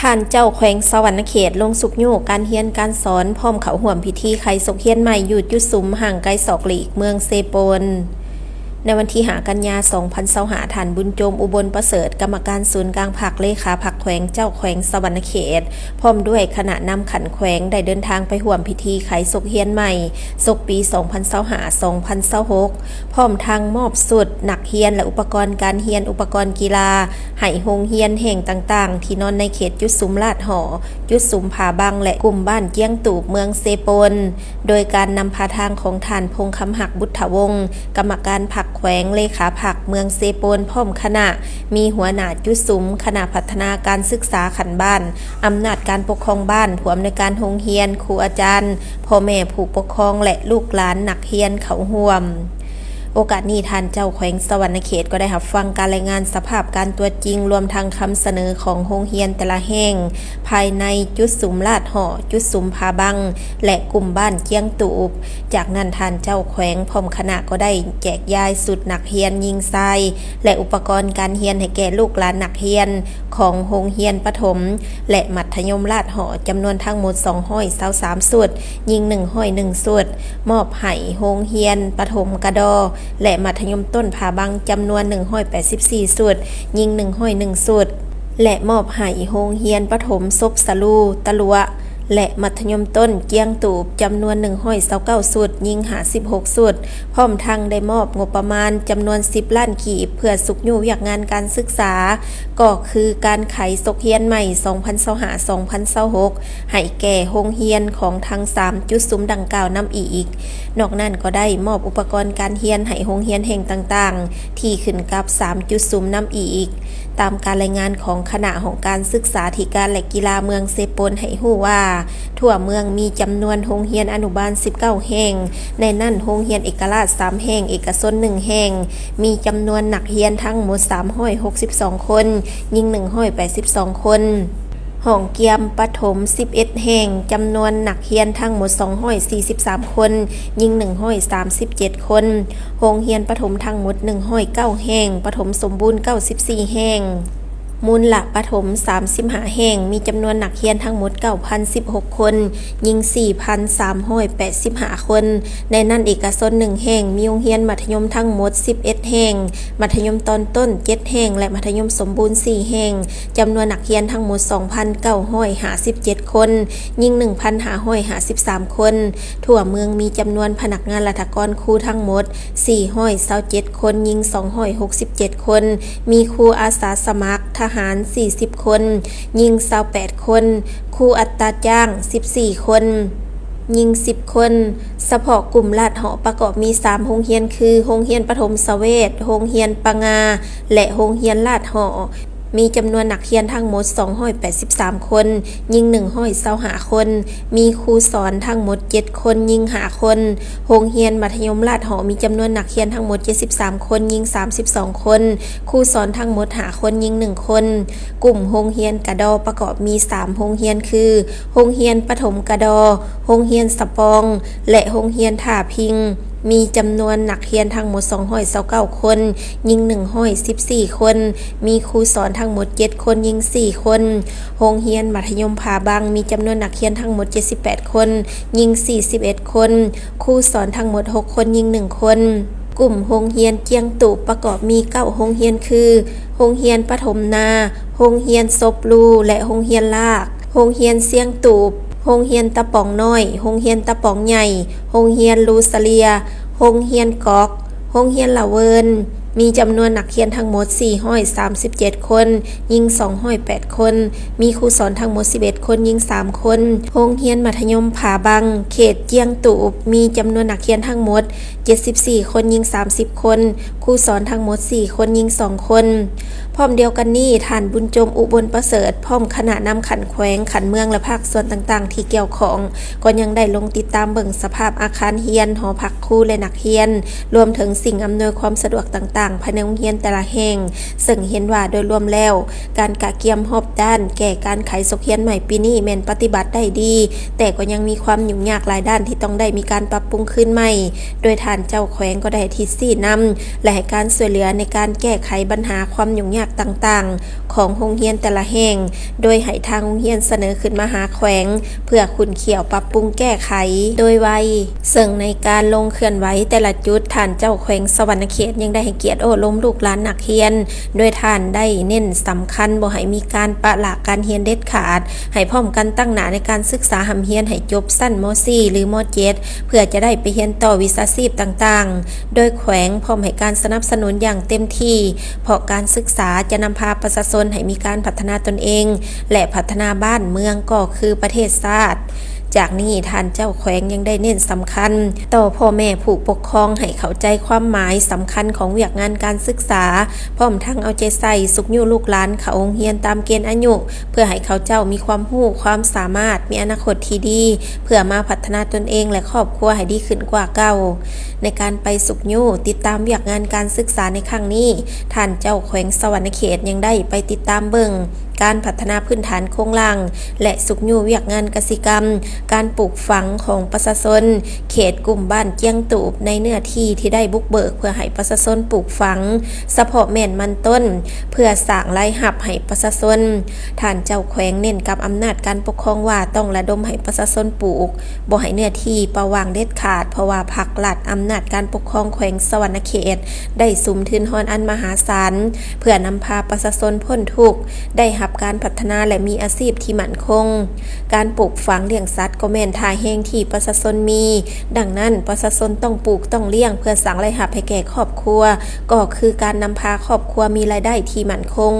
ท่านเจ้าแขวงสวรรณเขตลงสุกโยกการเฮียนการสอนพร้อมเขาห่วมพิธีไขศกเฮียนใหม่หยุดยุดสุมห่างไกลศอกหลีกเมืองเซโปนในวันที่5 กันยายน 2025ท่านบุญโจมอุบลประเสริฐกรรมการศูนย์กลางพรรคเลขาพรรคแขวงเจ้าแขวงสวรรณเขตพร้อมด้วยคณะนำขันแขวงได้เดินทางไปร่วมพิธีไขศกเฮียนใหม่ศกปี 2025-2026พร้อมทางมอบสุดหนักเฮียนและอุปกรณ์การเฮียนอุปกรณ์กีฬาให้โรงเฮียนแห่งต่างๆที่นอนในเขตยุดสุมลาดหอยุดสุมผาบังและกลุ่มบ้านเกี้ยงตูบเมืองเซโปนโดยการนำพาทางของท่านพงษ์คำหักบุตรวงศ์กรรมการพรรคแขวงเลขาพรรคเมืองเซโปนพร้อมคณะมีหัวหน้าจุดสุมคณะพัฒนาการศึกษาขันบ้านอำนาจการปกครองบ้านผู้อำนวยการโรงเรียนครูอาจารย์พ่อแม่ผู้ปกครองและลูกหลานนักเรียนเขาร่วมโอกาสนี้ท่านเจ้าแขวงสวรรณเขตก็ได้รับฟังการรายงานสภาพการตัวจริงรวมทั้งคำเสนอของโรงเรียนแต่ละแห่งภายในจุดสุมลาดหอจุดสุมผาบังและกลุ่มบ้านเกี้ยงตูบจากนั้นท่านเจ้าแขวงพร้อมคณะก็ได้แจกยายสุดนักเรียนยิงทรายและอุปกรณ์การเรียนให้แก่ลูกหลานนักเรียนของโรงเรียนประถมและมัธยมลาดหอจำนวนทั้งหมด223สุดยิง101สุดมอบให้โรงเรียนประถมกระดอและมัธยมต้นผาบังจำนวน184สุดยิง101สุดและมอบให้โรงเรียนประถมซบสลูตะลัวและมัธยมต้นเกียงตูบจำนวน129สุดยิง56สุดพร้อมทั้งได้มอบงบประมาณจำนวน10 ล้านกีบเพื่อสุขอยู่อยากงานการศึกษาก็คือการไขศกเฮียนใหม่ 2025-2026 ให้แก่โรงเรียนของทั้ง3จุดสุมดังกล่าวนำอีกนอกนั้นก็ได้มอบอุปกรณ์การเรียนให้โรงเรียนแห่งต่างๆที่ขึ้นกับ3จุดสุมนำอีกตามการรายงานของคณะของการศึกษาธิการและกีฬาเมืองเซโปนให้ฮู้ว่าทั่วเมืองมีจำนวนโรงเรียนอนุบาล19แห่งในนั้นโรงเรียนเอกราช3แห่งเอกชน1แห่งมีจำนวนนักเรียนทั้งหมด362คนยิง182คนห้องเกียมประถม11แห่งจำนวนนักเรียนทั้งหมด243คนยิง137คนโรงเรียนประถมทั้งหมด109แห่งประถมสมบูรณ์94แห่งมูลละประถม35แห่งมีจำนวนนักเรียนทั้งหมด 9,016 คนยิง 4,385 คนในนั้นเอกชน1แห่งมีโรงเรียนมัธยมทั้งหมด11แห่งมัธยมตอนต้น7แห่งและมัธยมสมบูรณ์4แห่งจำนวนนักเรียนทั้งหมด 2,957 คนยิง 1,553 คนทั่วเมืองมีจำนวนพนักงานราชการครูทั้งหมด427คนยิง267คนมีครูอาสาสมัครทหาร40คนยิง28คนครูอัตราจ้าง14คนยิง10คนเฉพาะกลุ่มลาดหอประกอบมี3โรงเรียนคือโรงเรียนประถมเสเวทโรงเรียนปงาและโรงเรียนลาดหอมีจำนวนนักเรียนทั้งหมด283คนยิง125คนมีครูสอนทั้งหมด7คนยิง5คนโรงเรียนมัธยมลาดหอมีจำนวนนักเรียนทั้งหมด73คนยิง32คนครูสอนทั้งหมด5คนยิง1คนกลุ่มโรงเรียนกระดอประกอบมี3โรงเรียนคือโรงเรียนประถมกระดอโรงเรียนสะปองและโรงเรียนท่าพิงมีจำนวนนักเรียนทั้งหมด229คนยิง114คนมีครูสอนทั้งหมด7คนยิง4คนโรงเรียนมัธยมผาบังมีจำนวนนักเรียนทั้งหมด78คนยิง41คนครูสอนทั้งหมด6คนยิง1คนกลุ่มโรงเรียนเจียงตูบประกอบมี9โรงเรียนคือโรงเรียนปฐมนาโรงเรียนซบลูและโรงเรียนลากโรงเรียนเสียงตูบโรงเรียนตะปองน้อยโรงเรียนตะปองใหญ่โรงเรียนลูซาเลียโรงเรียนกอกโรงเรียนละเวินมีจำนวนนักเรียนทั้งหมด437คนยิง208คนมีครูสอนทั้งหมด11คนยิง3คนโรงเรียนมัธยมผาบังเขตเจียงตูบมีจำนวนนักเรียนทั้งหมด74คนยิง30คนครูสอนทั้งหมด4คนยิง2คนพร้อมเดียวกันนี้ท่านบุญโจมอุบลประเสริฐพร้อมคณะนำขันแขวงขันเมืองและภาคส่วนต่างๆที่เกี่ยวข้องก็ยังได้ลงติดตามเบิ่งสภาพอาคารเรียนหอพักครูและนักเรียนรวมถึงสิ่งอำนวยความสะดวกต่าง างๆภายในโรงเรียนแต่ละแห่งซึ่งเห็นว่าโดยรวมแล้วการกะเกียมรอบด้านแก่การไขสกเรียนใหม่ปีนี้แม่นปฏิบัติได้ดีแต่ก็ยังมีความยุ่งยากหลายด้านที่ต้องได้มีการปรับปรุงขึ้นใหม่โดยท่านเจ้าแขวงก็ได้ทิศชี้นำและให้การช่วยเหลือในการแก้ไขปัญหาความยุ่งยากต่างๆของโรงเรียนแต่ละแห่งโดยให้ทางโรงเรียนเสนอขึ้นมาหาแขวงเพื่อขุนเขียวปรับปรุงแก้ไขโดยไวซึ่งในการลงเคลื่อนไหวแต่ละจุดท่านเจ้าแขวงสวรรณเขตยังได้ให้เกียรติโอ้ล้มลูกหลานนักเรียนโดยท่านได้เน้นสำคัญบ่ให้มีการปะละการเรียนเด็ดขาดให้พร้อมกันตั้งหน้าในการศึกษาหำเรียนให้จบสั้นม.4 หรือม.7 เพื่อจะได้ไปเรียนต่อวิชาชีพต่างๆโดยแขวงพร้อมให้การสนับสนุนอย่างเต็มที่เพราะการศึกษาจะนำพาประชาชนให้มีการพัฒนาตนเองและพัฒนาบ้านเมืองก็คือประเทศชาติจากนี้ท่านเจ้าแขวงยังได้เน้นสำคัญต่อพ่อแม่ผู้ปกครองให้เข้าใจความหมายสำคัญของเวียกงานการศึกษาพร้อมทั้งเอาใจใส่สุขยุลูกหลานเขาโรงเรียนตามเกณฑ์อายุเพื่อให้เขาเจ้ามีความรู้ความสามารถมีอนาคตที่ดีเพื่อมาพัฒนาตนเองและครอบครัวให้ดีขึ้นกว่าเก่าในการไปสุขยุติดตามเวียกงานการศึกษาในครั้งนี้ท่านเจ้าแขวงสวรรณเขตยังได้ไปติดตามเบิ่งการพัฒนาพื้นฐานโครงล่างและสุขยุเวียกงานกสิกรรมการปลูกฝังของประชาชนเขตกลุ่มบ้านเจียงตูบในเนื้อที่ที่ได้บุกเบิกเพื่อให้ประชาชนปลูกฝังเฉพาะแม่นมันต้นเพื่อสร้างรายรับให้ประชาชนท่านเจ้าแขวงเน้นกับอำนาจการปกครองว่าต้องระดมให้ประชาชนปลูกบ่ให้เนื้อที่ประวางเด็ดขาดเพราะว่าภาครัฐอำนาจการปกครองแขวงสวรรณเขตได้สุมทุนฮอนอันมหาศาลเพื่อนำพาประชาชนพ้นทุกข์ได้รับการพัฒนาและมีอาชีพที่มั่นคงการปลูกฝังเลี้ยงสัตว์ก็แม่นทาแห่งที่ประชาชนมีดังนั้นประชาชนต้องปลูกต้องเลี้ยงเพื่อสร้างรายรับให้แก่ครอบครัวก็คือการนำพาครอบครัวมีรายได้ที่มั่นคง